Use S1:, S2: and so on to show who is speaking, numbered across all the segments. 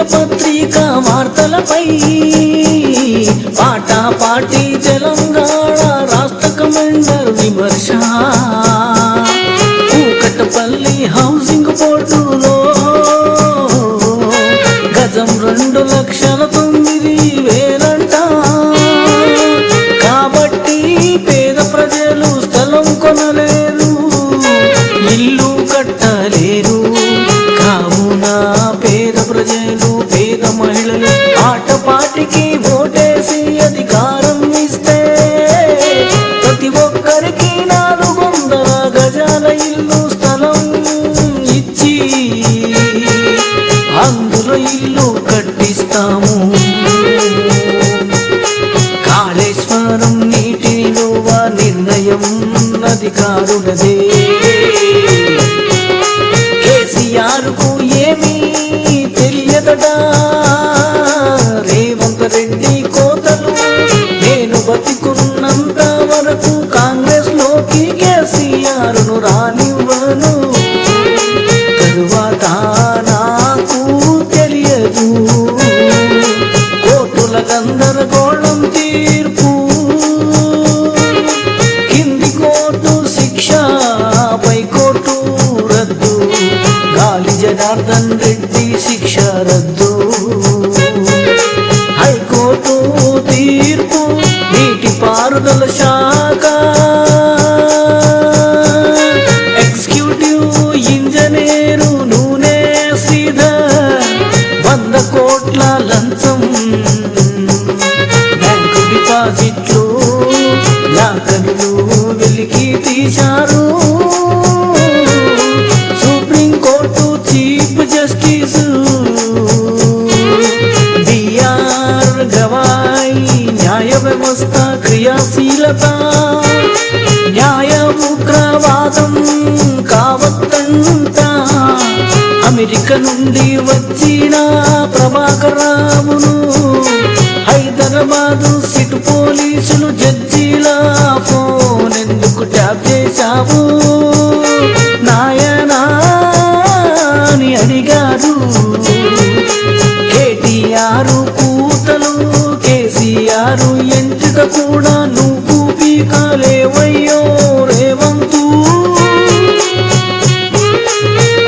S1: దినపత్రిక వార్తలపై పాటాపాటి తెలంగాణ రాష్ట్ర కమాండర్ విమర్శ కూకట్పల్లి హౌసింగ్ బోర్డులో గజం 2,09,000 కాబట్టి పేద ప్రజలు స్థలం కొనలేరు, ఇల్లు కట్టలేరు. కావున పేద ప్రజలు పేద మహిళలు ఆటపాటికి ఓటేసి అధికారం ఇస్తే ప్రతి ఒక్కరికి 400 గజాల ఇల్లు స్థలం ఇచ్చి అందులో ఇల్లు కట్టిస్తాము. కాళేశ్వరం నీటి నిలువ నిర్ణయం అధికారులదే. కేసీఆర్కు ఏమీ తెలియదట, రేవంత్ రెడ్డి కోతలు నేను బతికున్నంత వరకు కాంగ్రెస్ లోకి కేసీఆర్ను రానివ్వను, తరువాత నాకు తెలియదు. కోర్టుల గందరగోళం తీర్పు, కింది కోర్టు శిక్ష, పై కోర్టు రద్దు, గాలి జనార్దన్ రెడ్డి శిక్ష రద్దు. హైకోర్టు తీర్పు నీటిపారుదల శాఖ ఎగ్జిక్యూటివ్ ఇంజనీరు నూనె శ్రీధర్ 100 కోట్ల లంచం, బ్యాంకు డిపాజిట్లు లాకర్లు వెలికి తీశారు. Supreme court chief justice BR Gavai న్యాయ వ్యవస్థ క్రియాశీలత, న్యాయ ఉగ్రవాదం కావద్దంట. అమెరికా నుండి వచ్చిన ప్రభాకర్ రావును హైదరాబాదు సిటీ పోలీసులు జడ్జీల ఫోన్ ఎందుకు ట్యాప్ చేశావు నాయనా అని అడిగారు. కేటీఆర్ కూతలు కేసీఆర్ ఎంట్రిక కూడా నువ్వు పీకలేవయ్యో రేవంతు.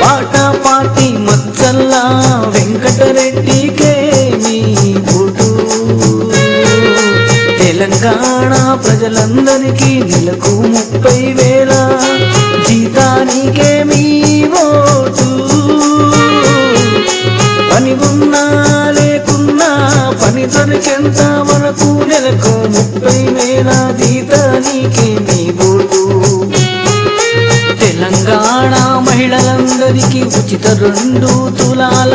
S1: పాటాపాటి మచ్చల్లా వెంకటరెడ్డికే మీ ఓటు. తెలంగాణ ప్రజలందరికీ నెలకు 30,000 జీతానికే మీ ఓటు. పని ఉన్నా లేకున్నా పని దొరికేంత వరకు నెలకు 30,000 జీతానికే మీ ఓటు. తెలంగాణ మహిళలందరికీ ఉచిత 2 తులాల